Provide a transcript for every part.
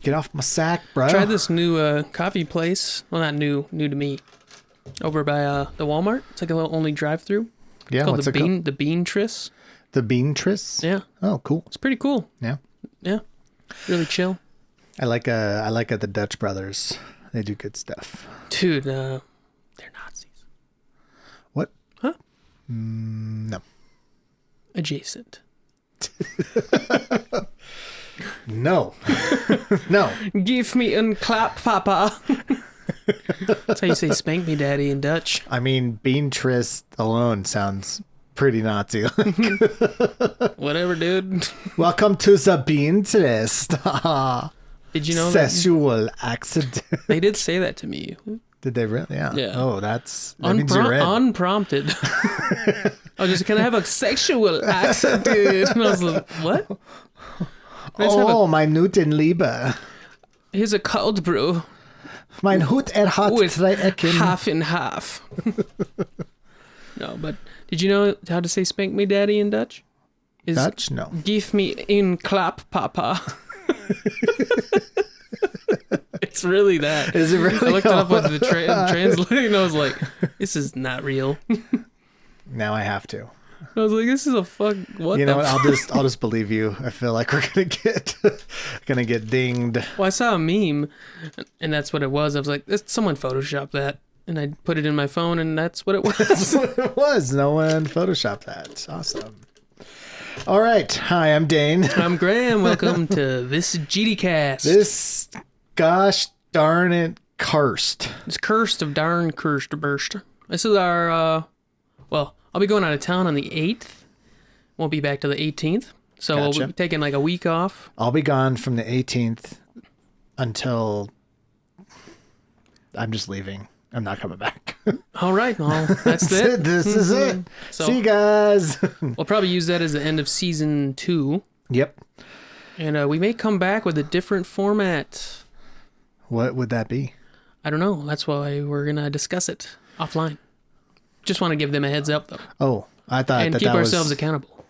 Get off my sack, bro. Tried this new coffee place. Well, not new to me. Over by the Walmart. It's like a little only drive-through. Yeah, it's called what's the it called? The Bean Tris. The Bean Tris? Yeah. Oh, cool. It's pretty cool. Yeah. Yeah. Really chill. I like the Dutch Brothers. They do good stuff. Dude, they're Nazis. What? Huh? No. Adjacent. No. No. Give me and clap, papa. That's how you say spank me, daddy, in Dutch. I mean, Bean Tris alone sounds pretty Nazi. Whatever, dude. Welcome to the Bean Tris. Did you know Sexual accident. They did say that to me. Did they really? Yeah. Yeah. Oh, that means you're red. Unprompted. I was just, can I have a sexual accent, dude? And I was like, what? Oh, mein Newton Liebe. Here's a cold brew. Mein Hut hat With zwei Ecken. half and half. No, but did you know how to say spank me, daddy, in Dutch? Dutch? No. Give me in clap, papa. It's really that. Is it really? I looked it up with the translating and I was like, this is not real. Now I have to. I was like, this is a fuck. What? You know what? I'll just believe you. I feel like we're gonna get dinged. Well, I saw a meme, and that's what it was. I was like, someone photoshopped that, and I put it in my phone, and that's what it was. That's what it was. No one photoshopped that. Awesome. All right. Hi, I'm Dane. I'm Graham. Welcome to this GDcast. This, gosh darn it, cursed. It's cursed of darn cursed burst. This is our, well, I'll be going out of town on the 8th. Won't be back till the 18th. So Gotcha. we'll be taking like a week off. I'll be gone from the 18th until I'm just leaving. I'm not coming back. All right. Well, that's it. This is it. So See you guys. we'll probably use that as the end of season 2. Yep. And we may come back with a different format. What would that be? I don't know. That's why we're going to discuss it offline. Just want to give them a heads up, though. Oh, I thought and that keep that ourselves was... accountable.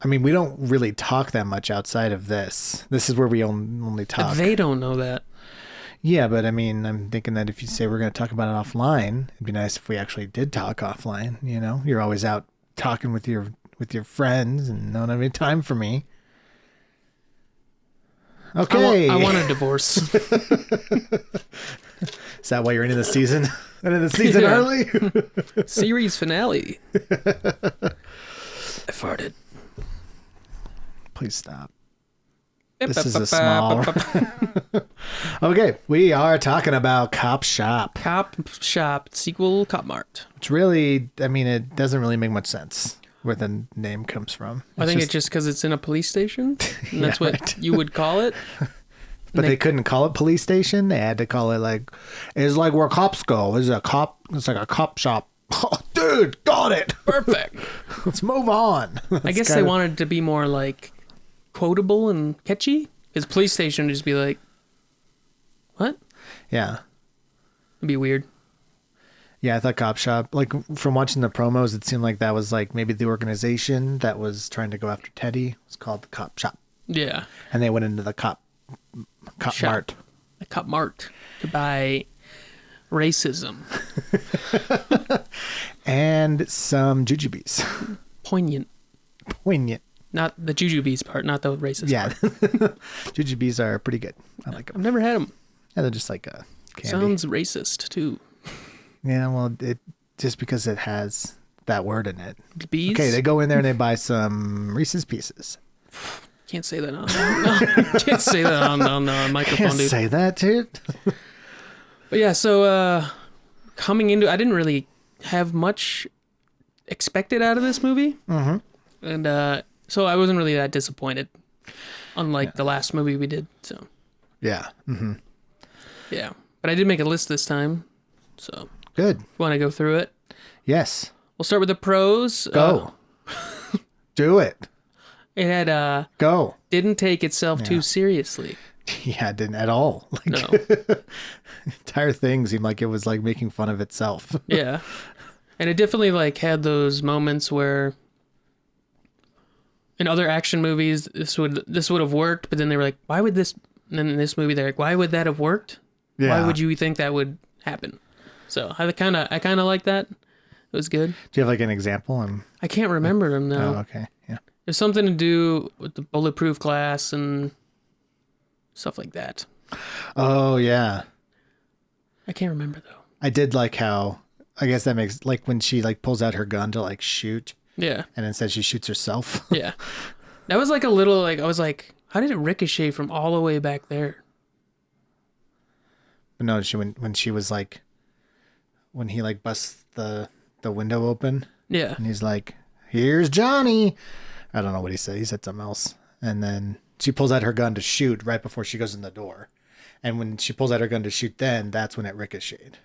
I mean, we don't really talk that much outside of this. This is where we only talk. They don't know that. Yeah, but I mean, I'm thinking that if you say we're going to talk about it offline, it'd be nice if we actually did talk offline. You know, you're always out talking with your friends and don't have any time for me. Okay. I want a divorce. Is that why you're into the season? Into the season early? Series finale. I farted. Please stop. This is a small... Okay, we are talking about Copshop. Copshop, sequel Cop Mart. It's really, I mean, it doesn't really make much sense where the name comes from. I think it's just because it's in a police station. And that's what you would call it. But they couldn't call it police station. They had to call it like, it's like where cops go. It's like a cop shop. Oh, dude, got it. Perfect. Let's move on. I guess they wanted it to be more like quotable and catchy. Because police station would just be like, what? Yeah. It'd be weird. Yeah, I thought Copshop, like from watching the promos, it seemed like that was like maybe the organization that was trying to go after Teddy. It was called the Copshop. Yeah. And they went into the Cop Mart. The Cop Mart to buy racism. And some jujubes. Poignant. Not the jujubes part, not the racist part. Jujubes are pretty good. I like them. I've never had them. Yeah, they're just like a candy. Sounds racist, too. Yeah, well, it just because it has that word in it. Bees? Okay, they go in there and they buy some Reese's Pieces. Can't say that on can't say that on microphone, Can't dude. say that, dude. But yeah, so coming into, I didn't really have much expected out of this movie, and so I wasn't really that disappointed. Unlike the last movie we did, so Yeah. Mm-hmm. yeah. But I did make a list this time, so Good. want to go through it? Yes. We'll start with the pros. Go. Do it. It had Go. didn't take itself too seriously. Yeah, it didn't at all. Like, No. the entire thing seemed like it was like making fun of itself. Yeah. And it definitely like had those moments where in other action movies this would have worked, but then they were like, why would this And then in this movie, they're like, why would that have worked? Yeah. Why would you think that would happen? So I kind of like that. It was good. Do you have like an example? I can't remember them now. Oh, okay. Yeah. There's something to do with the bulletproof glass and stuff like that. Oh, yeah. I can't remember though. I did like how, I guess that makes, like when she like pulls out her gun to like shoot. Yeah. And instead she shoots herself. Yeah. That was like a little, like, I was like, how did it ricochet from all the way back there? But no, when she was like, when he like busts the window open. Yeah. And he's like, here's Johnny. I don't know what he said. He said something else. And then she pulls out her gun to shoot right before she goes in the door. And when she pulls out her gun to shoot then, that's when it ricocheted.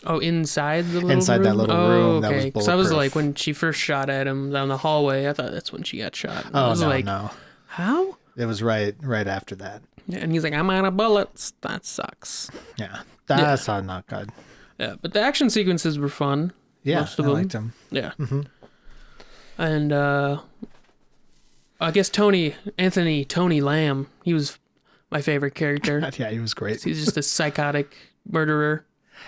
Oh, inside the little inside room? that little room. Okay. That was Because I was bulletproof. like, when she first shot at him down the hallway, I thought that's when she got shot. And I Oh, was no, like, no. how? It was right after that. Yeah, and he's like, I'm out of bullets. That sucks. Yeah. That's not good. Yeah, but the action sequences were fun. Yeah, Most of I them. liked him. Yeah. And I guess Tony Lamb, he was my favorite character. Yeah, he was great. He's just a psychotic murderer.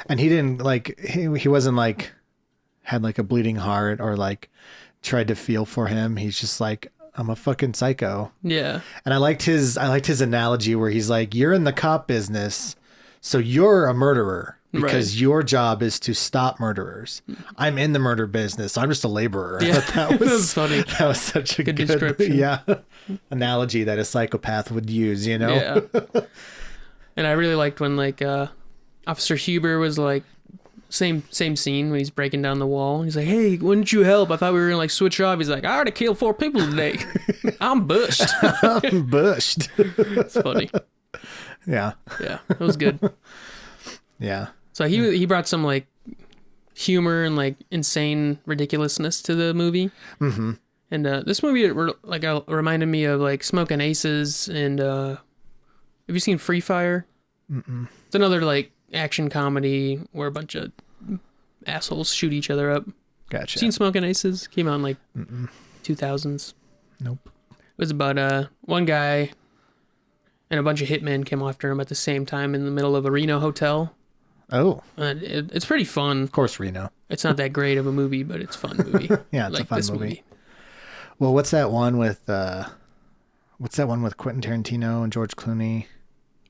And he didn't like, he wasn't like, had like a bleeding heart or like tried to feel for him. He's just like, I'm a fucking psycho. Yeah. And I liked his analogy where he's like, you're in the cop business, so you're a murderer because your job is to stop murderers. I'm in the murder business, so I'm just a laborer. Yeah. I thought that was, That was funny. That was such a Good good description. yeah, analogy that a psychopath would use, you know? Yeah. And I really liked when like Officer Huber was like, same scene when he's breaking down the wall. He's like, hey, wouldn't you help? I thought we were gonna like switch off. He's like, I already killed 4 people today. I'm bushed. I'm bushed. It's funny. Yeah. Yeah, it was good. Yeah. So he brought some like humor and like insane ridiculousness to the movie. Mm-hmm. And this movie like reminded me of like Smoking Aces and have you seen Free Fire? Mm-mm. It's another like action comedy where a bunch of assholes shoot each other up. Gotcha. Seen Smoking Aces? Came out in like 2000s. Nope. It was about one guy and a bunch of hitmen came after him at the same time in the middle of a Reno hotel. Oh, And it's pretty fun. of course, Reno. It's not that great of a movie, but it's a fun movie. Yeah, it's like a fun this movie. Well, what's that one with Quentin Tarantino and George Clooney?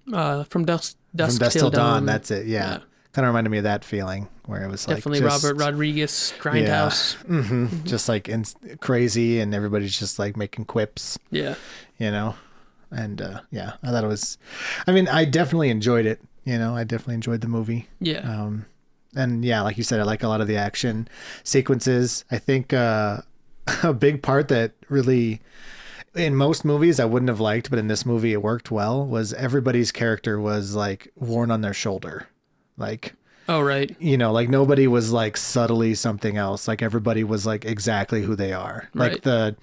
From Dusk Till Dawn. Dawn. That's it. Yeah. Kind of reminded me of that feeling where it was Definitely like just, Robert Rodriguez, Grindhouse. just like crazy, and everybody's just like making quips, Yeah. you know. And yeah, I thought it was. I mean, I definitely enjoyed it. You know, I definitely enjoyed the movie. Yeah. And yeah, like you said, I like a lot of the action sequences. I think a big part that really, in most movies I wouldn't have liked, but in this movie it worked well, was everybody's character was like worn on their shoulder. Like, Oh, right. you know, like nobody was like subtly something else. Like everybody was like exactly who they are. Like Right.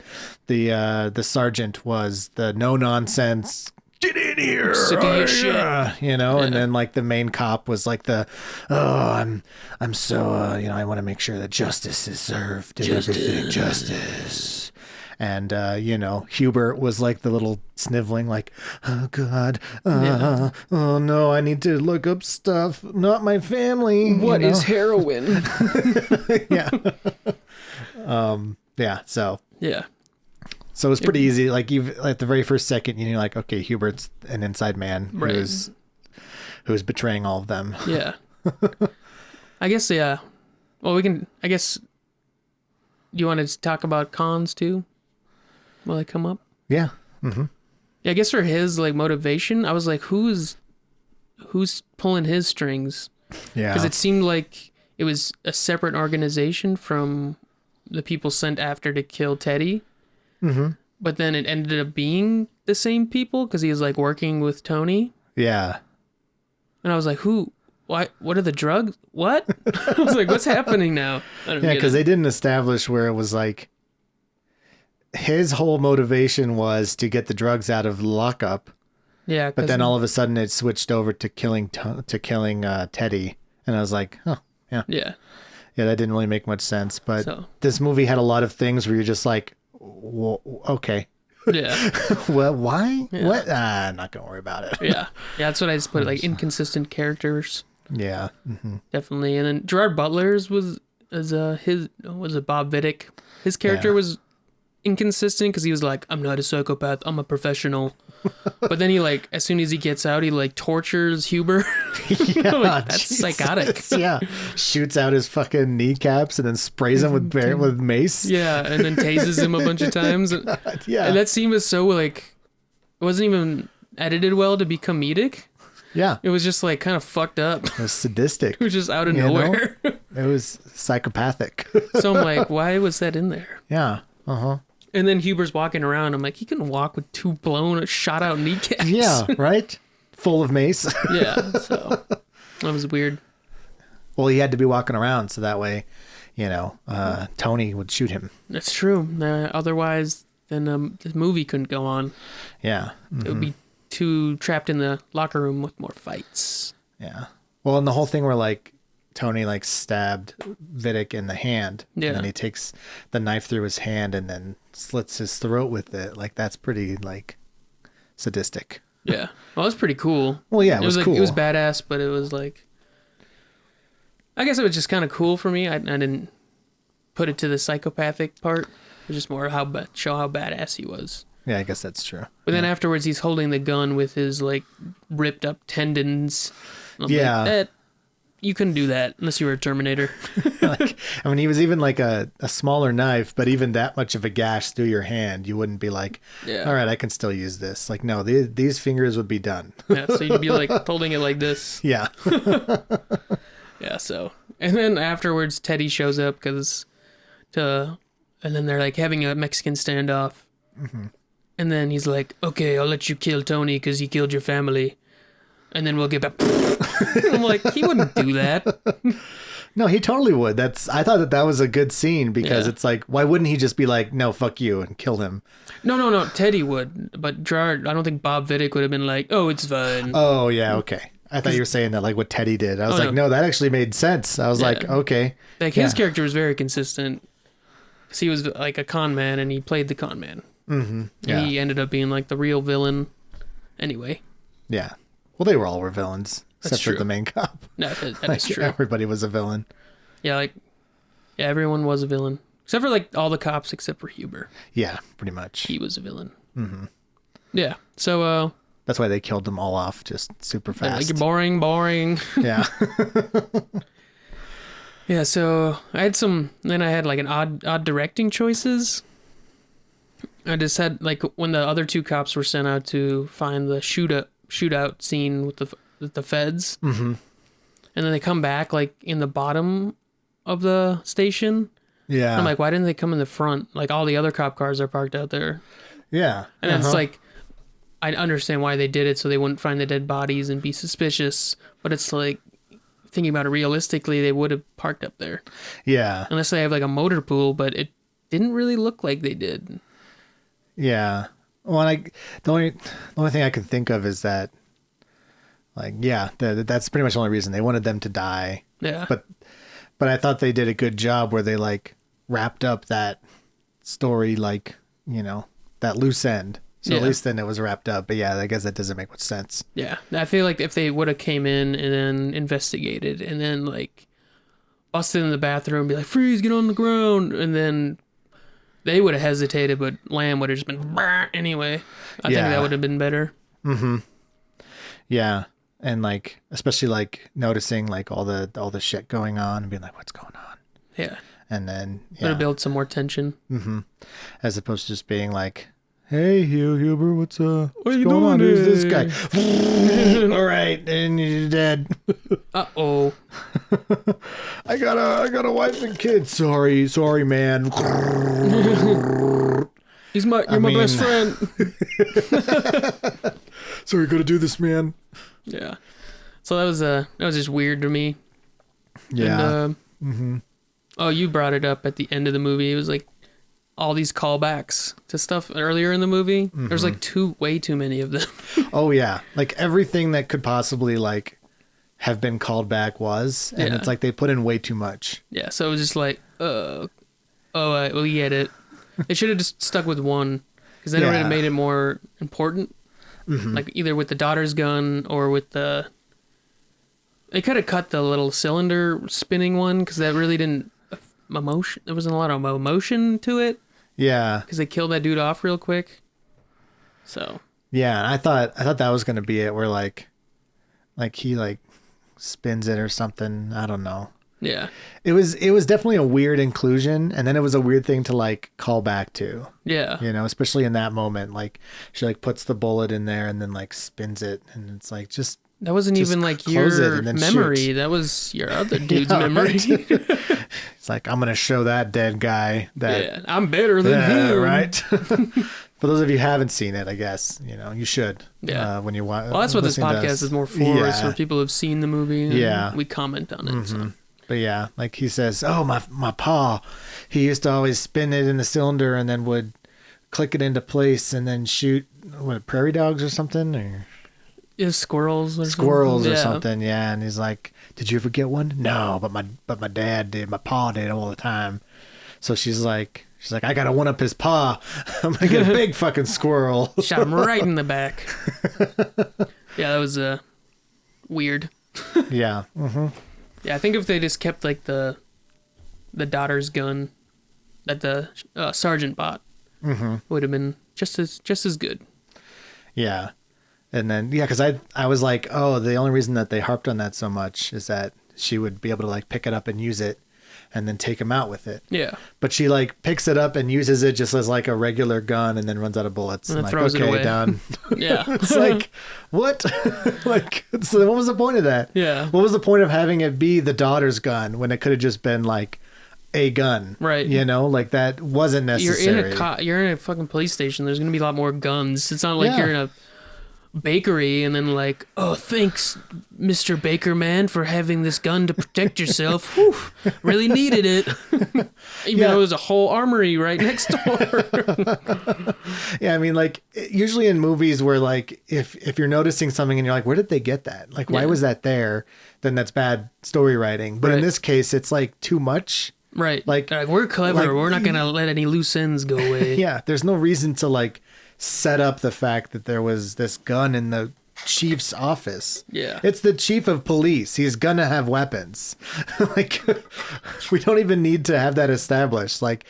the sergeant was the no nonsense, get in here, Sick of your shit. you know. And Yeah. then like the main cop was like I'm so you know, I want to make sure that justice is served and everything, justice. And you know, Hubert was like the little sniveling, like, oh God, Yeah. oh no, I need to look up stuff, not my family. What you know? is heroin? Yeah. Yeah. So Yeah. it was pretty easy. Like at the very first second, you know, like, okay, Hubert's an inside man Right. who's betraying all of them. Yeah. I guess, yeah. Well, I guess, do you want to talk about cons too? Will they come up? Yeah. Yeah, I guess for his like motivation, I was like, who's pulling his strings? Yeah. Because it seemed like it was a separate organization from the people sent after to kill Teddy. Mm-hmm. But then it ended up being the same people because he was like working with Tony. Yeah. And I was like, who? Why? What are the drugs? What? I was like, what's happening now? I don't Yeah. get Because it. they didn't establish where it was like his whole motivation was to get the drugs out of lockup. Yeah. But then all of a sudden it switched over to killing Teddy. And I was like, oh, yeah. Yeah. Yeah, that didn't really make much sense. But So. this movie had a lot of things where you're just like, well, okay. Yeah. Well, why? Yeah. What? I'm not gonna worry about it. Yeah. Yeah, that's what I just put, like, inconsistent characters. Yeah. Definitely. And then Gerard Butler's was it Bob Vidic? His character Yeah. was inconsistent because he was like, I'm not a psychopath, I'm a professional. But then he, like, as soon as he gets out, he, like, tortures Huber. Yeah, Like, that's Jesus. psychotic. Yeah, shoots out his fucking kneecaps and then sprays him with mace. Yeah, and then tases him a bunch of times. Yeah, And that scene was so, like, it wasn't even edited well to be comedic. yeah. It was just, like, kind of fucked up. It was sadistic. It was just out of You know? nowhere. It was psychopathic. So I'm like, why was that in there? Yeah. Uh-huh. And then Huber's walking around. I'm like, he couldn't walk with two blown, shot out kneecaps. Yeah, right? Full of mace. Yeah, so that was weird. Well, he had to be walking around so that way, Tony would shoot him. That's true. Otherwise, then the movie couldn't go on. Yeah. It would be too trapped in the locker room with more fights. Yeah. Well, and the whole thing where, like, Tony, like, stabbed Vidic in the hand. Yeah. And then he takes the knife through his hand and then slits his throat with it. Like, that's pretty, like, sadistic. Yeah. Well, it was pretty cool. Well, yeah, it was like, cool. It was badass, but it was like, I guess it was just kind of cool for me. I didn't put it to the psychopathic part. It was just more show how badass he was. Yeah, I guess that's true. But then afterwards, he's holding the gun with his, like, ripped up tendons. I'm Yeah. like, you couldn't do that unless you were a Terminator. Like, I mean, he was even like a smaller knife, but even that much of a gash through your hand, you wouldn't be like, Yeah. all right, I can still use this. Like, no, these fingers would be done. Yeah, so you'd be like holding it like this. Yeah. Yeah, so. And then afterwards, Teddy shows up and then they're like having a Mexican standoff. Mm-hmm. And then he's like, okay, I'll let you kill Tony because he killed your family. And then we'll get back. I'm like, he wouldn't do that. No, he totally would. I thought that was a good scene because Yeah. it's like, why wouldn't he just be like, no, fuck you and kill him? No. Teddy would. But Gerard, I don't think Bob Vidic would have been like, oh, it's fine. Oh, yeah, okay. I thought you were saying that like what Teddy did. I was like, no, that actually made sense. I was Yeah. like, okay. Like, his character was very consistent. Because he was like a con man and he played the con man. Mm-hmm. Yeah. And he ended up being like the real villain anyway. Yeah. Well, they were villains, except for true. the main cop. No, that Like, is true. everybody was a villain. Yeah, everyone was a villain. Except for, like, all the cops except for Huber. Yeah, pretty much. He was a villain. Mm-hmm. Yeah, so, That's why they killed them all off just super fast. like, you're boring. Yeah. Yeah, so I had like an odd directing choices. I just had, like, when the other two cops were sent out to find the shootout scene with the feds. Mm-hmm. And then they come back, like, in the bottom of the station. Yeah. I'm like, why didn't they come in the front? Like, all the other cop cars are parked out there. Yeah. And it's like, I understand why they did it, so they wouldn't find the dead bodies and be suspicious. But it's like, thinking about it realistically, they would have parked up there. Yeah. Unless they have, like, a motor pool, but it didn't really look like they did. Yeah. Well, the only thing I can think of is that, like, yeah, that's pretty much the only reason they wanted them to die. Yeah. But I thought they did a good job where they, like, wrapped up that story, like, that loose end. So Yeah. at least then it was wrapped up. But yeah, I guess that doesn't make much sense. Yeah. I feel like if they would have came in and then investigated and then, like, busted in the bathroom and be like, freeze, get on the ground. And then they would have hesitated, but Lamb would have just been anyway. I think that would have been better. Mm-hmm. Yeah. And, like, especially, like, noticing, like, all the shit going on and being like, what's going on? Yeah. And then, Would have built some more tension. Mm-hmm. As opposed to just being like, hey, Huber, what's you going doing on? Who's this today?" guy? All right, and you're dead. Uh-oh. I got a wife and kids. Sorry, man. You're my best friend. Sorry, gotta do this, man. Yeah. So that was just weird to me. Yeah. And, oh, you brought it up at the end of the movie. It was like all these callbacks to stuff earlier in the movie. There's like way too many of them. Oh yeah, like everything that could possibly like have been called back was, and Yeah. it's like they put in way too much. Yeah, so it was just like, we get it. They should have just stuck with one. because then it would have made it more important. Like either with the daughter's gun or with the. They could have cut the little cylinder spinning one because that really didn't emotion. There wasn't a lot of emotion to it. Yeah, because they killed that dude off real quick. So. Yeah, I thought that was gonna be it, where like he like spins it or something. I don't know. Yeah. It was definitely a weird inclusion, and then it was a weird thing to like call back to. Yeah. You know, especially in that moment, like she like puts the bullet in there and then like spins it, and it's like just that wasn't even like your memory. Shoot. That was your other dude's memory. Right? It's like, I'm gonna show that dead guy that I'm better than him. Right. For those of you who haven't seen it, I guess, you know, you should. Yeah. When you watch. Well, that's what this podcast is more for. Is for people who've seen the movie. And we comment on it. So. But yeah, like he says, oh, my pa, he used to always spin it in the cylinder and then would click it into place and then shoot prairie dogs or something, or squirrels or something. Yeah. And he's like, did you ever get one? No, but my dad did. My pa did all the time. So she's like, I gotta one up his paw. I'm gonna get a big fucking squirrel. Shot him right in the back. Yeah, that was weird. Yeah. Yeah, I think if they just kept like the daughter's gun that the sergeant bought, would have been just as good. Yeah, and then because I was like, oh, the only reason that they harped on that so much is that she would be able to like pick it up and use it. And then take him out with it. Yeah. But she like picks it up and uses it just as like a regular gun and then runs out of bullets. And like, throws it away. Done. Yeah. It's like, what? Like, so what was the point of that? Yeah. What was the point of having it be the daughter's gun when it could have just been like a gun? Right. You know, like that wasn't necessary. You're in a fucking police station. There's going to be a lot more guns. It's not like you're in a bakery and then like, oh, thanks, Mr. Baker Man, for having this gun to protect yourself. Whew, really needed it. Even though it was a whole armory right next door. Yeah, I mean, like usually in movies where like if you're noticing something and you're like, where did they get that? Like, why was that there? Then that's bad story writing. But in this case, it's like too much. Right. Like we're clever. Like, we're not gonna let any loose ends go away. Yeah, there's no reason to like set up the fact that there was this gun in the chief's office. Yeah. It's the chief of police. He's gonna have weapons. Like, we don't even need to have that established. Like,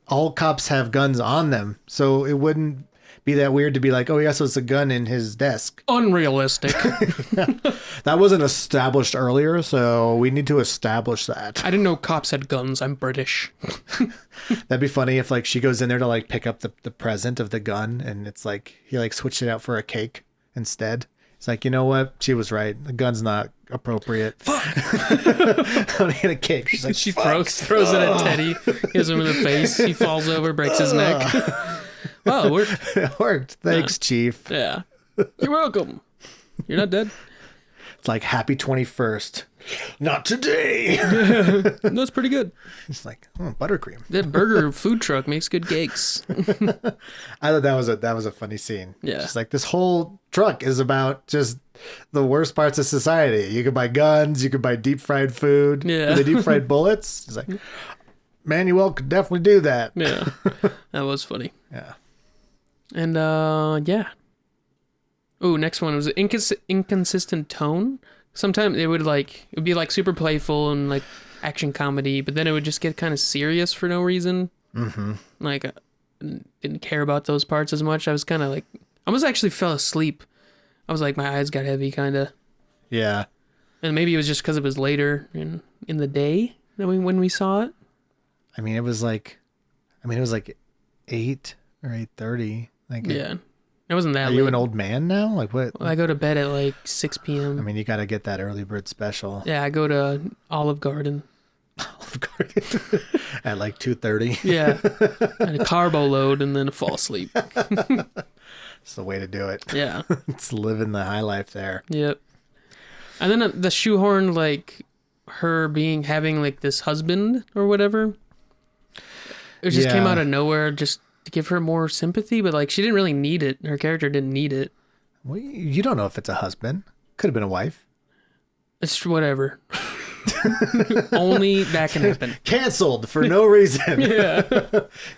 all cops have guns on them. So it wouldn't be that weird to be like, oh, yeah, so it's a gun in his desk. Unrealistic. That wasn't established earlier, so we need to establish that. I didn't know cops had guns. I'm British. That'd be funny if like she goes in there to like pick up the present of the gun and it's like he like switched it out for a cake instead. It's like, you know what? She was right. The gun's not appropriate. Fuck. I'm gonna get a cake. She's like, she throws it at Teddy, gives him in the face. He falls over, breaks his neck. Oh, it worked. It worked. Thanks, Chief. Yeah. You're welcome. You're not dead. It's like, happy 21st. Not today. That's pretty good. It's like, buttercream. That burger food truck makes good cakes. I thought that was a funny scene. Yeah. It's like, this whole truck is about just the worst parts of society. You could buy guns. You could buy deep fried food. Yeah. The deep fried bullets. It's like, Manuel could definitely do that. Yeah. That was funny. Yeah. And yeah. Oh, next one was inconsistent tone. Sometimes it would be like super playful and like action comedy, but then it would just get kind of serious for no reason. Mm-hmm. Like, I didn't care about those parts as much. I was kind of like, I almost actually fell asleep. I was like, my eyes got heavy, kind of. Yeah. And maybe it was just because it was later in the day that when we saw it. I mean, it was like 8 or 8:30. Like, yeah. It wasn't that late. Are you an old man now? Like, what? Well, I go to bed at like 6 p.m. I mean, you got to get that early bird special. Yeah, I go to Olive Garden. Olive Garden at like 2:30. Yeah, and a carbo load and then fall asleep. It's the way to do it. Yeah, it's living the high life there. Yep. And then the shoehorn, like her having like this husband or whatever. It just came out of nowhere, just to give her more sympathy, but like she didn't really need it. Her character didn't need it. Well, you don't know if it's a husband. Could have been a wife. It's whatever. Only that can happen. Canceled for no reason. Yeah.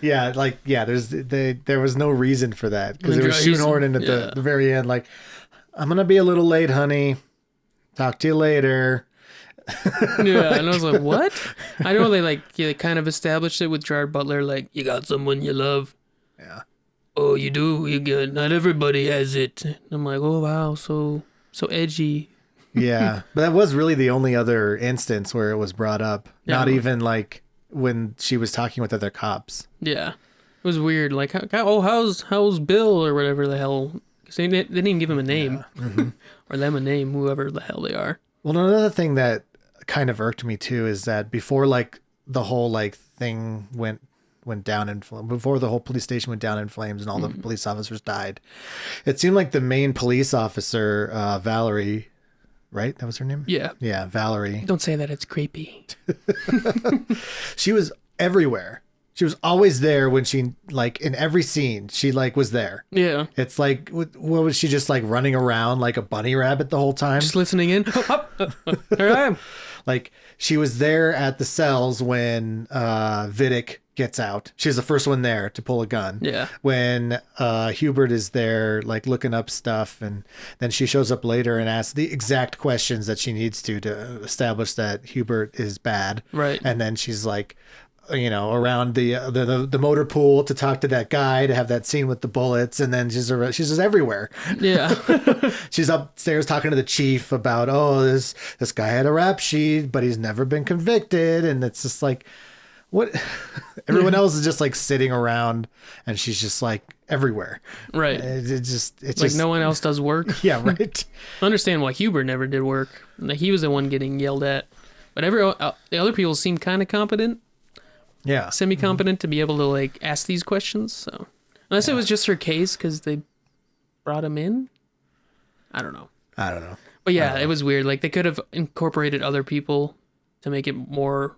There was no reason for that because it was He's- shoehorned in at the very end. Like, I'm gonna be a little late, honey. Talk to you later. Yeah, and I was like, what? I know they kind of established it with Gerard Butler, like, you got someone you love. Yeah. Oh, you do? You good? Not everybody has it. And I'm like, oh wow, so edgy. Yeah, but that was really the only other instance where it was brought up. Yeah. Not even like when she was talking with other cops. Yeah. It was weird. Like, how's Bill or whatever the hell? Because they didn't even give him a name. Yeah. Mm-hmm. Or them a name, whoever the hell they are. Well, another thing that kind of irked me too is that before like the whole like thing went down in before the whole police station went down in flames and all the police officers died, it seemed like the main police officer, Valerie, right? That was her name? Yeah. Yeah, Valerie. Don't say that, it's creepy. She was everywhere. She was always there when she, like, in every scene, she, like, was there. Yeah. It's like, what was she just, like, running around like a bunny rabbit the whole time? Just listening in. Here I am. Like, she was there at the cells when Vidic gets out. She's the first one there to pull a gun. Yeah. When Hubert is there, like, looking up stuff, and then she shows up later and asks the exact questions that she needs to establish that Hubert is bad. Right. And then she's like, you know, around the motor pool to talk to that guy, to have that scene with the bullets, and then she's just everywhere. Yeah. She's upstairs talking to the chief about, this guy had a rap sheet, but he's never been convicted, and it's just like, what? Everyone else is just like sitting around, and she's just like everywhere. Right. It's like just no one else does work. Yeah, right. I understand why Hubert never did work. Like, he was the one getting yelled at. But the other people seem kind of competent. Yeah. Semi-competent to be able to, like, ask these questions. So unless it was just her case because they brought him in. I don't know. But yeah, it was weird. Like, they could have incorporated other people to make it more...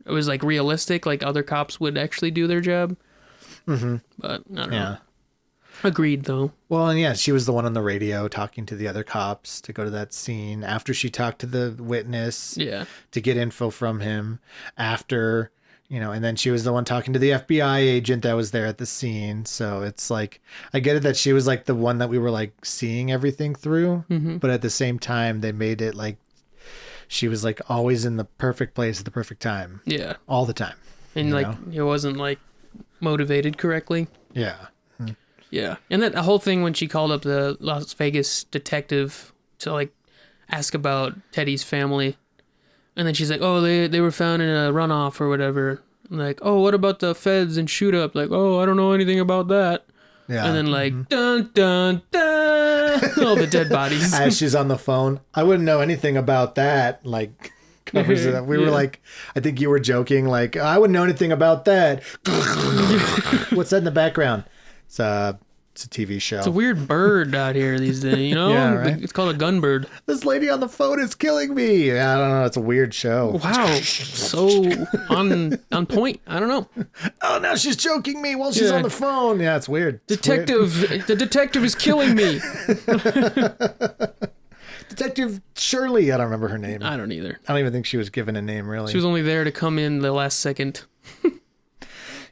It was, like, realistic. Like, other cops would actually do their job. Mm-hmm. But I don't know. Agreed, though. Well, and yeah, she was the one on the radio talking to the other cops to go to that scene after she talked to the witness. Yeah. To get info from him after... You know, and then she was the one talking to the FBI agent that was there at the scene. So it's like, I get it that she was like the one that we were like seeing everything through. Mm-hmm. But at the same time, they made it like she was like always in the perfect place at the perfect time. Yeah. All the time. And like, it wasn't like motivated correctly. Yeah. Mm-hmm. Yeah. And that whole thing when she called up the Las Vegas detective to like ask about Teddy's family. And then she's like, oh, they were found in a runoff or whatever. I'm like, oh, what about the feds and shoot up? Like, oh, I don't know anything about that. Yeah. And then like, dun, dun, dun, all the dead bodies. As she's on the phone. I wouldn't know anything about that. Like, covers it up. We were like, I think you were joking. Like, I wouldn't know anything about that. What's that in the background? It's a TV show. It's a weird bird out here these days, you know? Yeah, right? It's called a gunbird. This lady on the phone is killing me. I don't know. It's a weird show. Wow. So on point. I don't know. Oh, now she's choking me while she's on the phone. Yeah, it's weird. The detective is killing me. Detective Shirley. I don't remember her name. I don't either. I don't even think she was given a name, really. She was only there to come in the last second.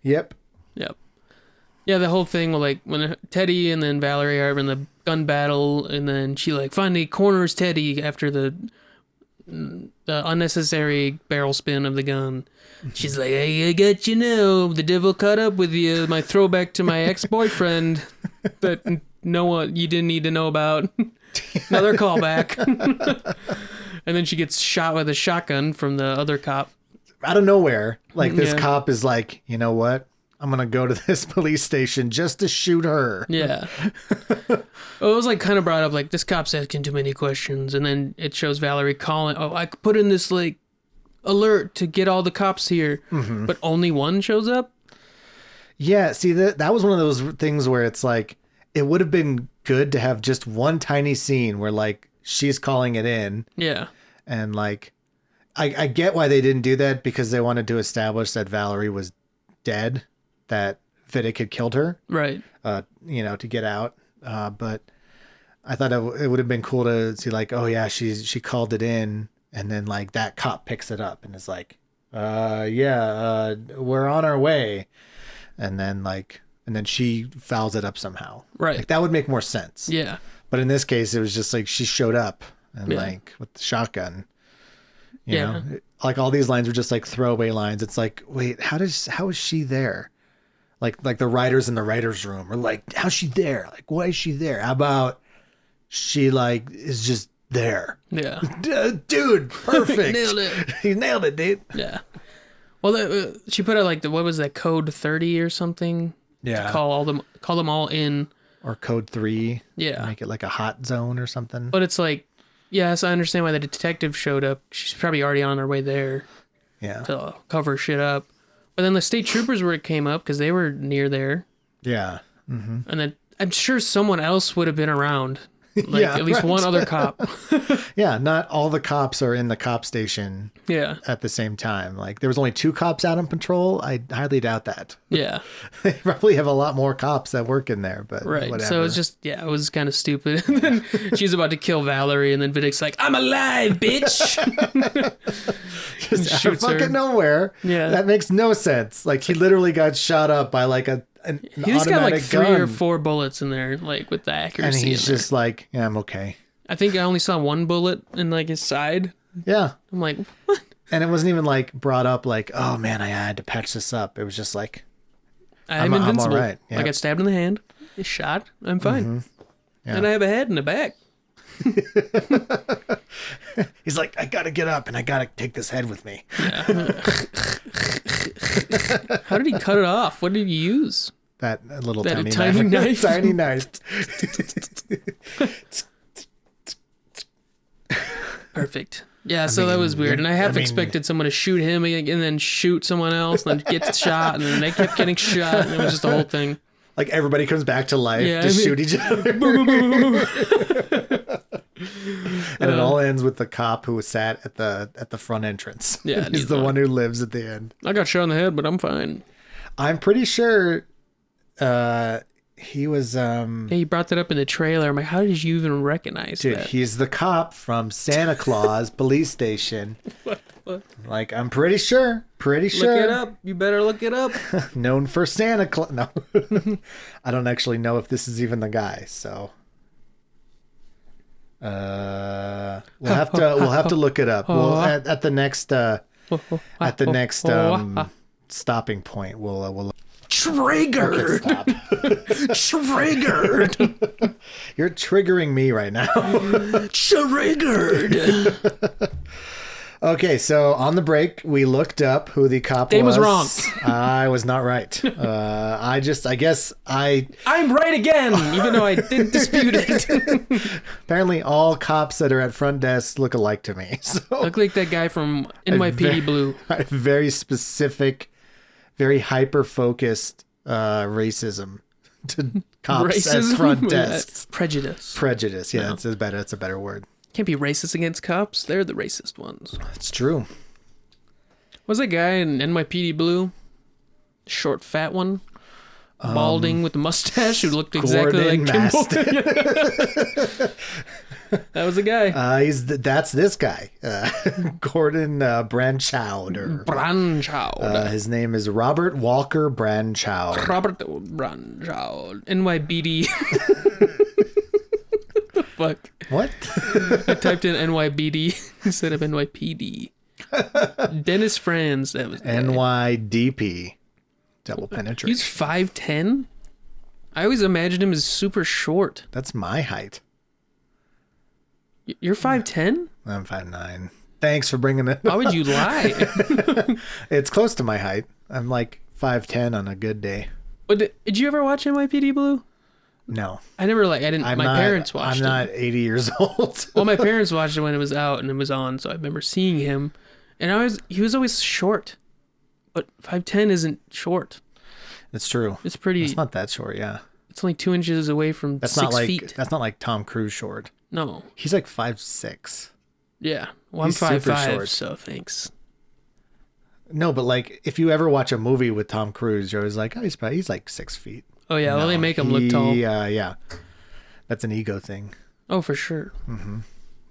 Yep. Yeah, the whole thing, like, when Teddy and then Valerie are in the gun battle, and then she, like, finally corners Teddy after the unnecessary barrel spin of the gun. She's like, hey, I got you now. The devil caught up with you. My throwback to my ex-boyfriend that no one, you didn't need to know about. Another callback. And then she gets shot with a shotgun from the other cop. Out of nowhere, like, this cop is like, you know what? I'm going to go to this police station just to shoot her. Yeah. Well, it was like kind of brought up like this cop's asking too many questions. And then it shows Valerie calling. Oh, I put in this like alert to get all the cops here. Mm-hmm. But only one shows up. Yeah. See, that was one of those things where it's like, it would have been good to have just one tiny scene where like she's calling it in. Yeah. And like, I get why they didn't do that because they wanted to establish that Valerie was dead. That Vidic had killed her, right? You know, to get out. But I thought it would have been cool to see, like, oh yeah, she called it in, And then like that cop picks it up and is like, yeah, we're on our way. And then she fouls it up somehow. Right. Like that would make more sense. Yeah. But in this case, it was just like she showed up and Yeah. like with the shotgun. You Yeah. know, like all these lines were just like throwaway lines. It's like, wait, how is she there? Like the writers in the writers' room are like, how's she there? Like, why is she there? How about she like is just there? Yeah. Dude, perfect. Nailed it. You nailed it, dude. Yeah. Well, she put out like what was that, code 30 or something? Yeah. To call them all in. Or code 3. Yeah. Make it like a hot zone or something. But it's like, yes, I understand why the detective showed up. She's probably already on her way there Yeah. to cover shit up. But then the state troopers came up because they were near there. Yeah. And then I'm sure someone else would have been around. Like Yeah, at least right. one other cop. Yeah. Not all the cops are in the cop station Yeah. at the same time. Like there was only 2 cops out on patrol. I highly doubt that. Yeah. They probably have a lot more cops that work in there, but Right. whatever. So it's just, yeah, it was kind of stupid. And then she's about to kill Valerie, and then Vidic's like, I'm alive, bitch. just out of shoots her. fucking nowhere. Yeah. That makes no sense. Like he literally got shot up by like an He just got like automatic 3 gun. or 4 bullets in there, like with the And accuracy. he's in there. just like, yeah, I'm okay. I think I only saw 1 bullet in like his side. Yeah. I'm like, what? And it wasn't even like brought up like, oh man, I had to patch this up. It was just like, I'm I'm invincible. all right. I Yep. got stabbed in the hand. It's shot. I'm fine. Yeah. And I have a head and a back. He's like, I gotta get up and I gotta take this head with me. How did he cut it off? What did he use? That little That tiny, tiny knife? tiny knife. Perfect. Yeah, so that was weird. And I half expected someone to shoot him and then shoot someone else and then get shot and then they kept getting shot and it was just a whole thing. Like everybody comes back to life Yeah, to I mean- shoot each other. And it all ends with the cop who was sat at the front entrance. Yeah, He's needs the one. one who lives at the end. I got shot in the head, but I'm fine. I'm pretty sure he was Yeah, he brought that up in the trailer. I'm like, how did you even recognize dude, that? he's the cop from Santa Claus police station. What? Like I'm pretty sure. Look it up. You better look it up. Known for Santa Claus. No. I don't actually know if this is even the guy, so we'll have to look it up. We'll at the next stopping point we'll Triggered. stop. Triggered. You're triggering me right now. Triggered. Okay, so on the break we looked up who the cop Dave was. was wrong. I was not right. I guess I'm right again, even though I didn't dispute it. apparently all cops that are at front desk look alike to me. So Look like that guy from NYPD Blue. very specific, very hyper focused racism to cops at front desks. Prejudice. Prejudice, yeah, that's a better word. Can't be racist against cops. They're the racist ones. It's true. Was that guy in NYPD Blue? Short, fat one? Balding with the mustache who looked exactly Gordon like Kimball. Maston. That was the guy. That's this guy, Gordon Branchoud. Or, Branchoud. his name is Robert Walker Branchoud. Robert Branchoud. NYBD. The fuck? What? I typed in NYBD instead of NYPD. Dennis Franz. That was the guy. NYDP. Double penetration. He's 5'10"? I always imagined him as super short. That's my height. You're 5'10"? I'm 5'9". Thanks for bringing it Why up. would you lie? It's close to my height. I'm like 5'10" on a good day. But did you ever watch NYPD Blue? No. I didn't. My parents watched I'm it. not 80 years old. Well, my parents watched it when it was out and it was on, so I remember seeing him. And he was always short. But 5'10" isn't short. It's true. It's pretty. It's not that short, yeah. It's only 2 inches away from That's 6 not like feet. that's not like Tom Cruise short. No. He's like 5'6". Yeah. Well, I'm He's super 5'5", short. so thanks. No, but like if you ever watch a movie with Tom Cruise, you're always like, oh, he's like 6 feet. Oh, yeah. Well, No, they make him look tall. Yeah. That's an ego thing. Oh, for sure.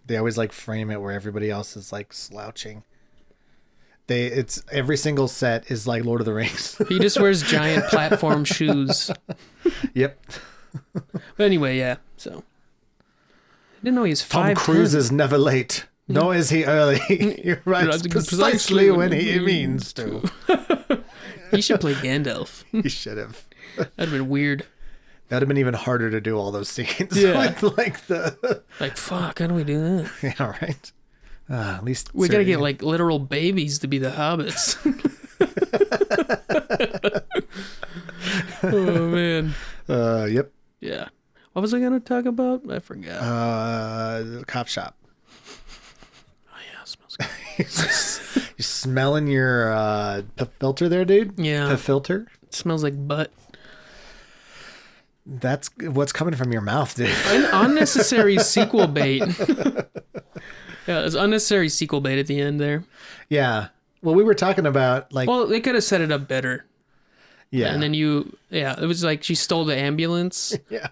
They always like frame it where everybody else is like slouching. It's every single set is like Lord of the Rings. He just wears giant platform shoes. Yep. But anyway, yeah. So I didn't know he's 5'10". Tom Cruise is never late. Nor is he early. You're right. That's Precisely when he means to. He should play Gandalf. He should have. That'd have been weird. That'd have been even harder to do all those scenes. Yeah. With like the. Like, fuck, how do we do that? Yeah, right. At least We gotta get like literal babies to be the hobbits. Oh man. Yep. Yeah. What was I gonna talk about? I forgot. Copshop. Oh yeah, it smells good. You smelling your filter there, dude? Yeah. The filter? It smells like butt. That's what's coming from your mouth, dude. An unnecessary sequel bait. Yeah, it's unnecessary sequel bait at the end there. Yeah. Well, we were talking about like. Well, they could have set it up better. Yeah. And then it was like she stole the ambulance. Yeah.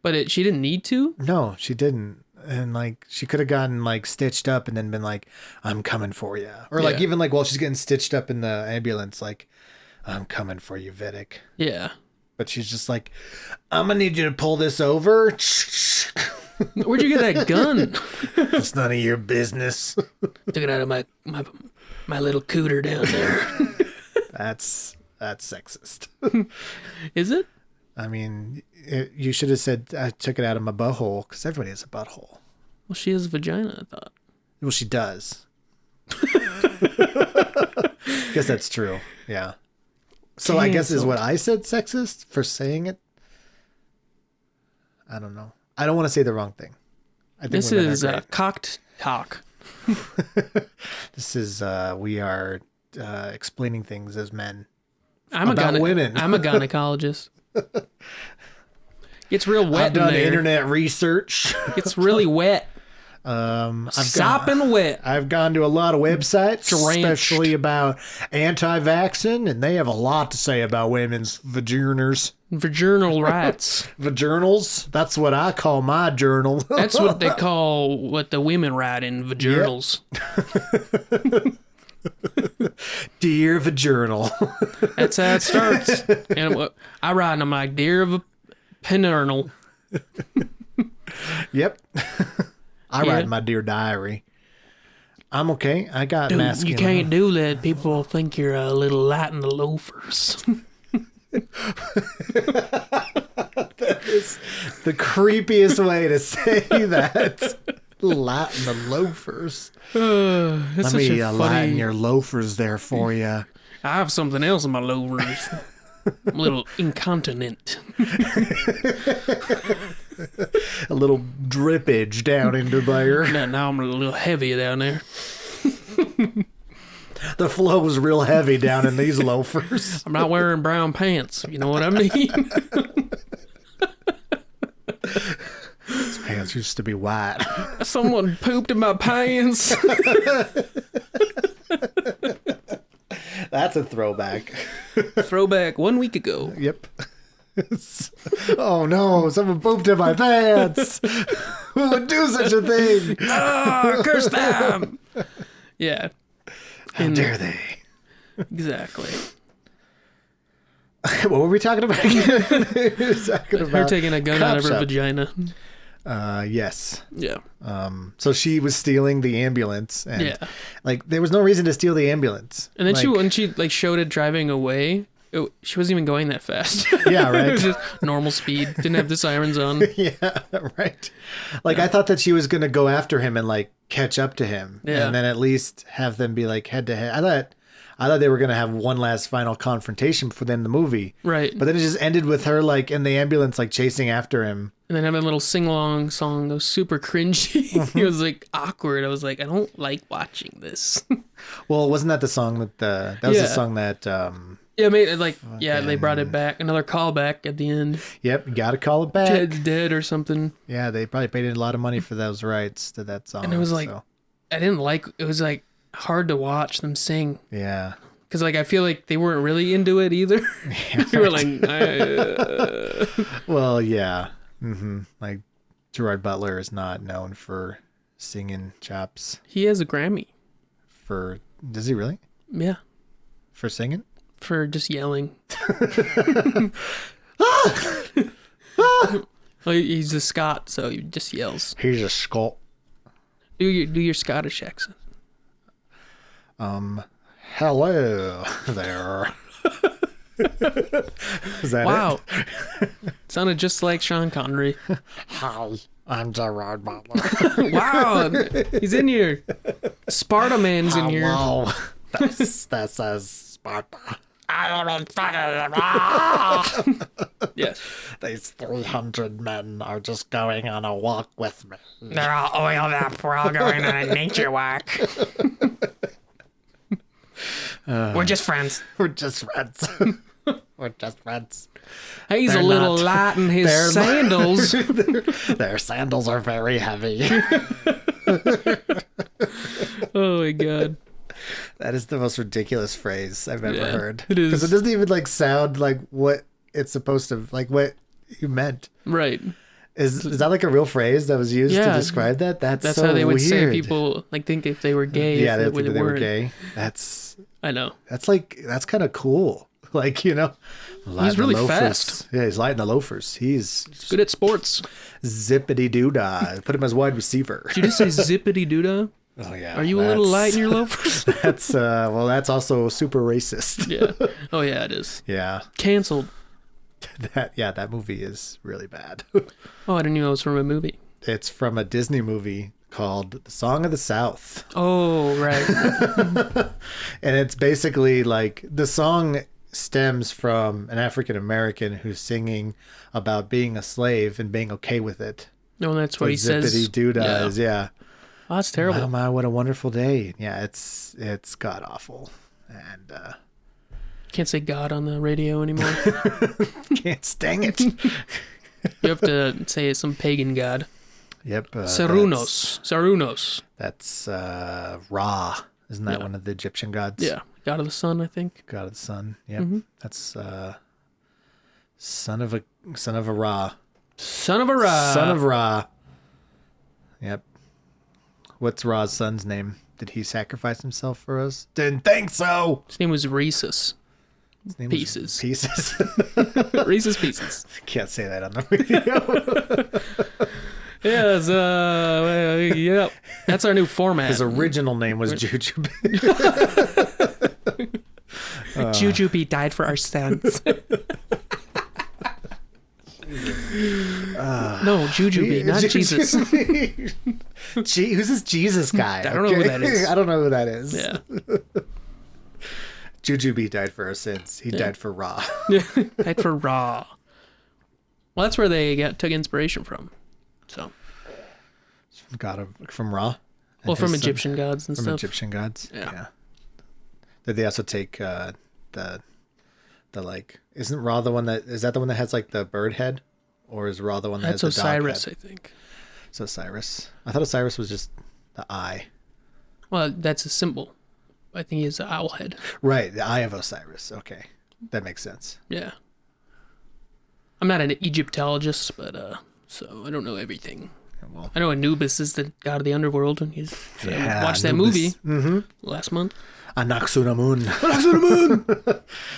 But she didn't need to. No, she didn't. And like she could have gotten like stitched up and then been like, "I'm coming for you," or like even like while she's getting stitched up in the ambulance, like, "I'm coming for you, Vidic." Yeah. But she's just like, "I'm gonna need you to pull this over." Where'd you get that gun? It's none of your business. Took it out of my little cooter down there. That's sexist. Is it? I mean, you should have said I took it out of my butthole because everybody has a butthole. Well, she has a vagina, I thought. Well, she does. Guess that's true. Yeah. So I guess is what I said sexist for saying it. I don't know. I don't want to say the wrong thing. I think this is cocked talk. This is we are explaining things as men. I'm about women. I'm a gynecologist. Gets real wet. I've done in there. internet research. Gets really wet. Sopping wet. I've gone to a lot of websites, especially about anti-vaccine, and they have a lot to say about women's vaginals. Vaginal rights. Vaginals? That's what I call my journal. That's what they call what the women write in vaginals. Yep. Dear Vaginal. That's how it starts. And I write and I'm like, Dear Penurnal. Yep. I write in my Dear Diary. I'm okay. I got masking. You can't do that. People think you're a little light in the loafers. That is the creepiest way to say that. Light in the loafers. Let me lighten your loafers there for you. I have something else in my loafers. I'm a little incontinent. A little drippage down into there. Now I'm a little heavy down there. The flow is real heavy down in these loafers. I'm not wearing brown pants. You know what I mean? These pants used to be white. Someone pooped in my pants. That's a throwback. Throwback 1 week ago. Yep. Oh no, someone pooped in my pants. Who would do such a thing? Ah, curse them. Yeah. How dare they? Exactly. What were we talking about again? Her taking a gun out of her vagina. Yes. Yeah. So she was stealing the ambulance, and Yeah. like there was no reason to steal the ambulance. And then like, when she like showed it driving away, she wasn't even going that fast. Yeah, right. It was just normal speed. Didn't have the sirens on. Yeah, right. Like I thought that she was gonna go after him and like catch up to him, and then at least have them be like head to head. I thought they were gonna have one last final confrontation for them in the movie, Right. But then it just ended with her like in the ambulance, like chasing after him. And then having a little sing-along song that was super cringy. It was like awkward. I was like, I don't like watching this. Well, wasn't that the song that was the song that Yeah, made it like they brought it back. Another callback at the end. Yep, you gotta call it back. Ted's dead or something. Yeah, they probably paid a lot of money for those rights to that song. And it was like I didn't like it was like hard to watch them sing. Yeah. Because like I feel like they weren't really into it either. Yeah, They were like Well, yeah. Mm-hmm. Like Gerard Butler is not known for singing chops He has a Grammy. for. Does he really? Yeah. For singing? For just yelling. Well, he's a Scot, so he just yells. He's a Scot. Do your Scottish accent. Hello there. Is that Wow. it? Sounded just like Sean Connery. Hi, I'm Gerard Butler. Wow. He's in here. Sparta Man's in here. Hello. That says Sparta. I am in front of Yes. These 300 men are just going on a walk with me. They're all oiled up. We're all going on a nature walk. We're just friends. We're just friends. We're just friends. He's They're a little not- light in his they're- sandals. Their sandals are very heavy. Oh my god. That is the most ridiculous phrase I've ever Yeah, heard. it is. Because it doesn't even like sound like what it's supposed to, like what you meant. Right. Is that like a real phrase that was used to Yeah. describe that? That's That's so how they would weird. say people like think if they were gay. Yeah, if they they, think they were weren't. gay. That's I know. that's kind of cool. Like, you know, He's really fast. Yeah, he's lighting the loafers. He's Good at sports. zippity doo dah. Put him as wide receiver. Did you just say zippity doodah? Oh yeah. Are you a little light in your loafers? That's well, that's also super racist. Yeah. Oh yeah, it is. Yeah. Canceled. That movie is really bad. Oh, I didn't know it was from a movie. It's from a Disney movie called The Song of the South. Oh, right. And it's basically like the song stems from an African American who's singing about being a slave and being okay with it. No, that's what he Zippity says. doodah Yeah. is, yeah. Oh, that's terrible. Oh my, what a wonderful day. Yeah, it's god awful. And Can't say God on the radio anymore. can't stand it. You have to say some pagan god. Yep. Sarunos. That's Ra. Isn't that one of the Egyptian gods? Yeah. God of the sun, I think. God of the sun. Yep. Mm-hmm. That's son of a Ra. Son of a Ra. Son of Ra. Yep. What's Ra's son's name? Did he sacrifice himself for us? Didn't think so. His name was Rhesus. His name Pieces. Was Pieces. Reese's Pieces. Can't say that on the radio. Yes, yeah. That's our new format. His original name was Jujube. Jujubee died for our sins. No, Jujubee, not Jesus. Who's this Jesus guy? I don't know who that is. I don't know who that is. Yeah. Jujubee died for our sins. He died for Ra. Died for Ra. Well, that's where they took inspiration from. So, From Ra. well, from Egyptian gods and From stuff. Egyptian gods. Yeah. Did they also take the like? Isn't Ra the one that is that the one that has like the bird head, or is Ra the one that That's has the Osiris, dog head? I think. So Osiris. I thought Osiris was just the eye. Well, that's a symbol. I think he has an owl head. Right, the eye of Osiris. Okay, that makes sense. Yeah. I'm not an Egyptologist, but so I don't know everything. Well, I know Anubis is the god of the underworld, and he's Yeah, I watched that Anubis. movie last month. Anaxunamun,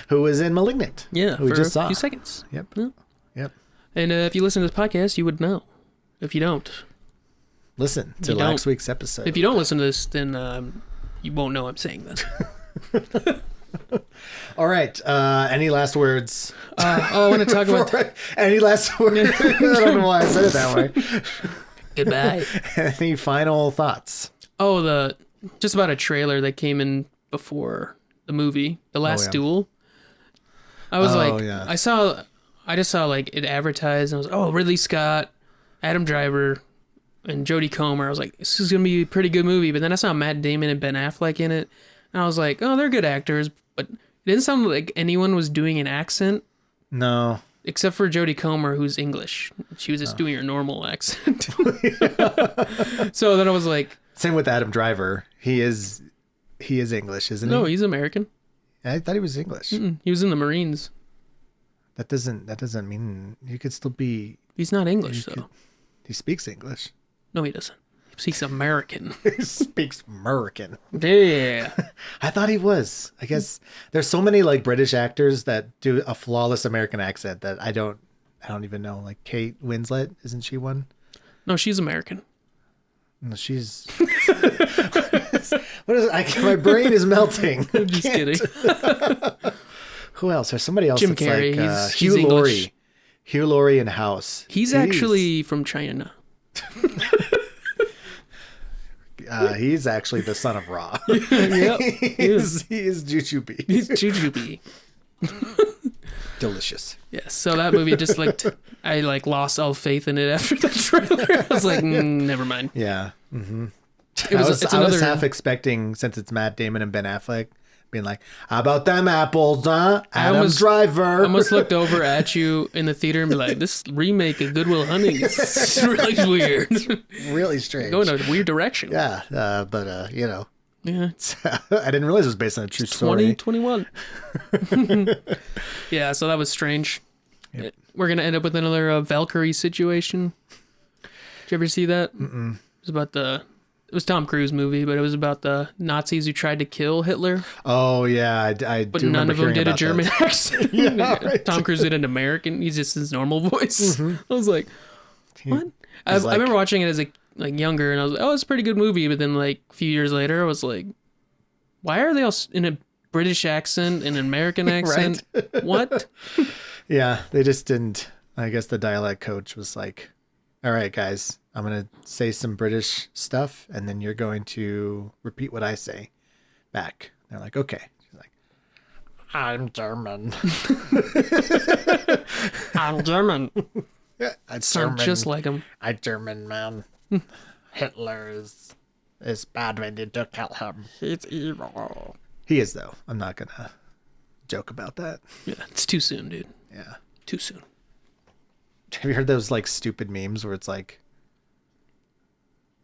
who was in *Malignant*. Yeah, who we for just a saw. few seconds. Yep. Yeah. Yep. And if you listen to this podcast, you would know. If you don't, Listen to You last don't. week's episode. if you don't listen to this, then you won't know I'm saying this. All right. Any last words? I want to talk about Any last words? I don't know why I said it that way. goodbye. Any final thoughts? Oh, just about a trailer that came in before the movie, The Last yeah. Duel. I was yeah. I just saw like it advertised, and I was Ridley Scott, Adam Driver, and Jodie Comer. I was like, this is gonna be a pretty good movie. But then I saw Matt Damon and Ben Affleck in it, and I was like, oh, they're good actors, but it didn't sound like anyone was doing an accent No. except for Jodie Comer, who's English. She was just doing her normal accent. So then I was like, Same with Adam Driver. He is English, isn't no, he? he's American. I thought he was English. He was in the Marines. That doesn't mean you could still be. He's not English, You though. He speaks English. No, he doesn't. Speaks American. He speaks American. Yeah. I thought he was. I guess there's so many like British actors that do a flawless American accent that I don't even know. Like Kate Winslet, isn't she one? No, she's American. No, she's. What is it? My brain is melting. I'm just kidding. Who else? There's somebody else. Jim that's Carrey. Like, He's Hugh Laurie. English. Hugh Laurie in House. He's actually from China. He's actually the son of Ra. Yep. He is Jujubee. He's Jujubee. Delicious. Yes. So that movie just like I like lost all faith in it after the trailer. I was like, never mind. Yeah. Mm-hmm. I was half expecting, since it's Matt Damon and Ben Affleck, being like, "How about them apples, huh? Adam Driver." I almost looked over at you in the theater and be like, "This remake of Good Will Hunting is really weird, really strange, going in a weird direction." Yeah, but you know, yeah, I didn't realize it was based on a true story. 2021. Yeah, so that was strange. Yep. We're gonna end up with another Valkyrie situation. Did you ever see that? Mm-mm. It was Tom Cruise movie, but it was about the Nazis who tried to kill Hitler. Oh yeah, I but do none remember of them did a German that. accent. Yeah, right. Tom Cruise did an American. He's just his normal voice. Mm-hmm. I was like, what? I remember watching it as a younger, and I was like, oh, it's a pretty good movie. But then like a few years later, I was like, why are they all in a British accent and an American accent? What? Yeah, they just didn't. I guess the dialect coach was like, all right, guys, I'm going to say some British stuff, and then you're going to repeat what I say back. They're like, okay. She's like, I'm German. I'm German. I sound just like him. I'm German, man. Hitler is bad when you do kill him. He's evil. He is, though. I'm not going to joke about that. Yeah, it's too soon, dude. Yeah. Too soon. Have you heard those like stupid memes where it's like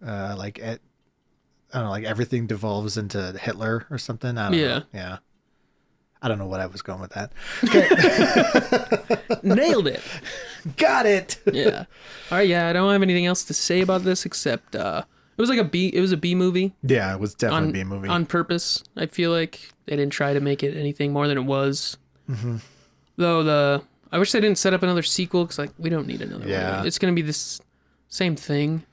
I don't know, like everything devolves into Hitler or something? I don't know. Yeah. I don't know what I was going with that. Okay. Nailed it. Got it. Yeah. All right. Yeah. I don't have anything else to say about this except it was like it was a B movie. Yeah, it was definitely a B movie. On purpose. I feel like they didn't try to make it anything more than it was. Mm-hmm. Though I wish they didn't set up another sequel because like we don't need another one. It's gonna be this same thing.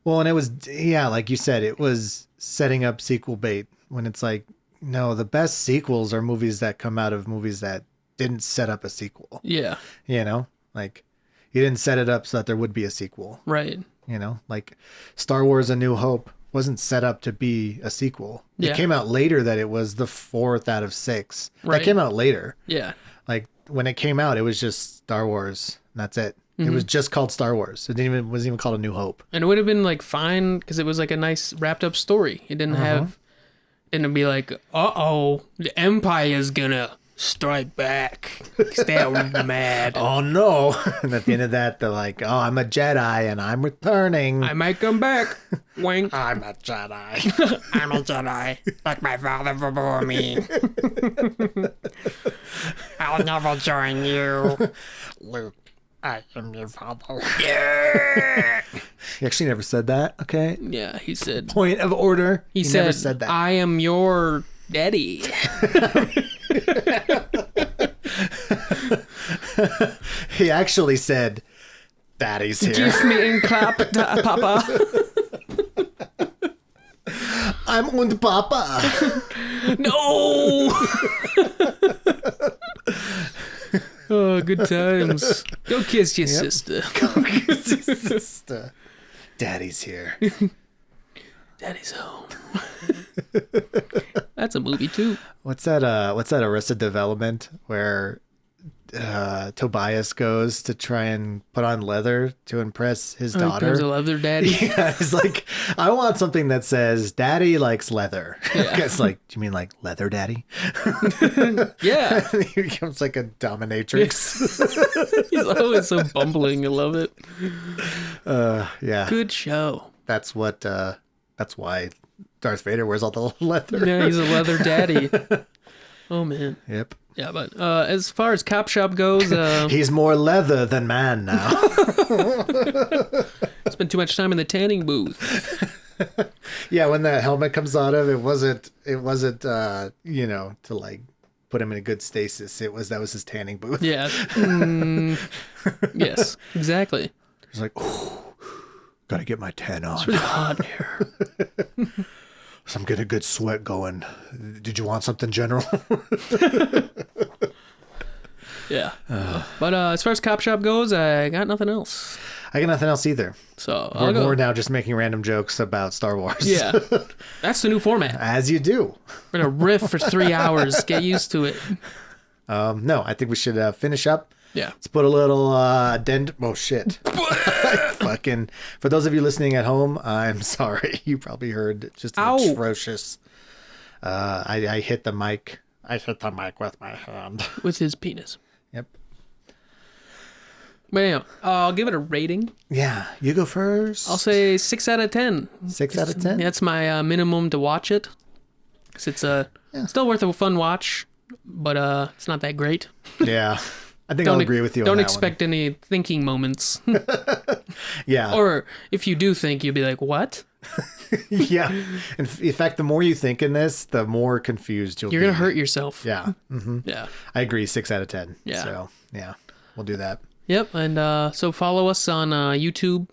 Well, and it was like you said, it was setting up sequel bait when it's like, no, the best sequels are movies that come out of movies that didn't set up a sequel. Yeah. You know, like you didn't set it up so that there would be a sequel. Right. You know, like Star Wars: A New Hope wasn't set up to be a sequel. Yeah. It came out later that it was the 4th out of 6. Right. That came out later. Yeah. Like when it came out, it was just Star Wars. And that's it. Mm-hmm. It was just called Star Wars. It wasn't even called A New Hope. And it would have been like fine because it was like a nice wrapped up story. It didn't didn't be like, the Empire's gonna strike back. They're mad. Oh no. And at the end of that, they're like, oh, I'm a Jedi and I'm returning. I might come back. Wink. I'm a Jedi. I'm a Jedi. Like my father before me. I'll never join you. Luke, I am your father. Yeah. He actually never said that, okay? Yeah, he said. Point of order. He never said that. I am your daddy. He actually said, Daddy's here. Give me in clap, Papa. I'm und Papa. No. Oh, good times. Go kiss your sister. Go kiss your sister. Daddy's here. Daddy's home. That's a movie too. What's that Arrested Development where Tobias goes to try and put on leather to impress his daughter? There's a leather daddy. Yeah, he's like, I want something that says Daddy likes leather. Yeah. It's like, do you mean like leather daddy? Yeah. He becomes like a dominatrix. He's always so bumbling. I love it. Yeah. Good show. That's why Darth Vader wears all the leather. Yeah, he's a leather daddy. Oh man. Yep. Yeah, but as far as Copshop goes, he's more leather than man now. Spent too much time in the tanning booth. Yeah, when the helmet comes out of it wasn't you know, to like put him in a good stasis. That was his tanning booth. Yeah. Yes, exactly. He's like, ooh, gotta get my tan on. It's really hot in here. So I'm getting a good sweat going. Did you want something, General? Yeah. But as far as Copshop goes, I got nothing else. I got nothing else either. So I'll go. We're now just making random jokes about Star Wars. Yeah. That's the new format. As you do. We're going to riff for 3 hours. Get used to it. No, I think we should finish up. Yeah. Let's put a little oh shit. Fucking, for those of you listening at home, I'm sorry. You probably heard just an atrocious. I hit the mic. I hit the mic with my hand. With his penis. Yep. But yeah, I'll give it a rating. Yeah, you go first. I'll say 6 out of 10. 6 out of 10? That's my minimum to watch it. Because it's still worth a fun watch, but it's not that great. Yeah. I think I'll agree with you on that Don't expect any thinking moments. Yeah. Or if you do think, you'll be like, what? Yeah. In fact, the more you think in this, the more confused you're going to hurt yourself. Yeah. Mm-hmm. Yeah. I agree. 6 out of 10. Yeah. So, yeah, we'll do that. Yep. And so follow us on YouTube.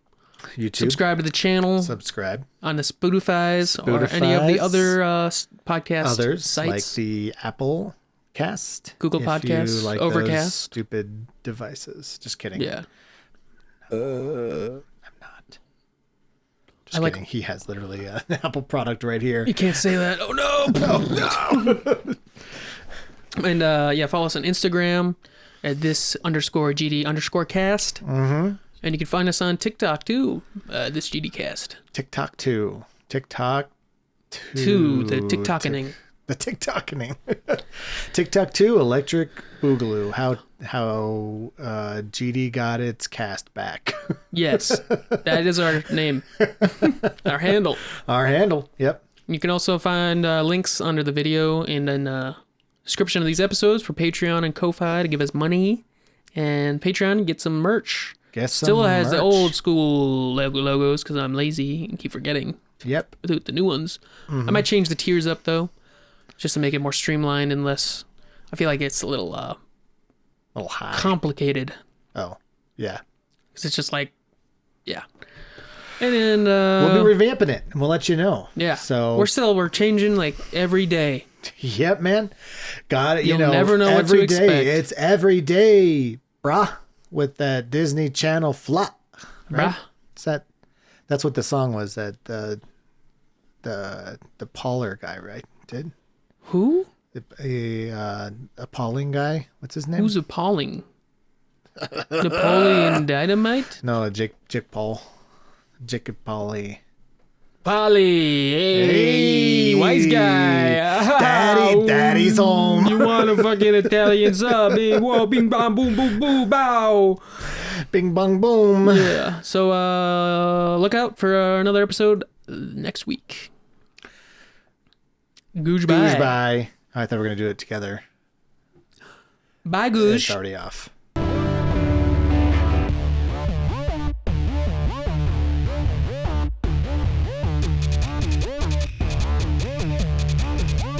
Subscribe to the channel. Subscribe. On the Spotify's or any of the other podcast sites. Like the Apple Cast. Google Podcasts. Like Overcast. Those stupid devices. Just kidding. Yeah. I'm not. Just kidding. He has literally an Apple product right here. You can't say that. Oh, no. Oh, no. And yeah, follow us on Instagram at this_GD_cast. Mm-hmm. And you can find us on TikTok too. This GDcast. TikTok too. TikTok two. The TikTokening. The TikTokening. TikTok 2, Electric Boogaloo. How GD got its cast back. Yes, that is our name. Our handle. Our handle. Yep. You can also find links under the video and in description of these episodes for Patreon and Ko-Fi to give us money. And Patreon, you get some merch. Still has the old school logos because I'm lazy and keep forgetting. Yep. With the new ones. Mm-hmm. I might change the tiers up though, just to make it more streamlined and less. I feel like it's a little high. Complicated. Oh, yeah. Because it's just like, yeah. And then we'll be revamping it and we'll let you know. Yeah. So we're changing like every day. Yep, man. Got it. You'll never know what to expect. It's every day, brah. With that Disney Channel flop, right? Bruh. That's what the song was. That the Pauler guy, right? Did who? Appalling guy. What's his name? Who's appalling? Napoleon Dynamite? No, Jake Paul. Jake Pauly. Polly, hey, wise guy. Daddy's home. You want a fucking Italian sub? Whoa, bing bong boom boom boom bow. Bing bong boom. Yeah. So look out for another episode next week. Goodbye. Goodbye. I thought we were gonna do it together. Bye, Goosh. It's already off.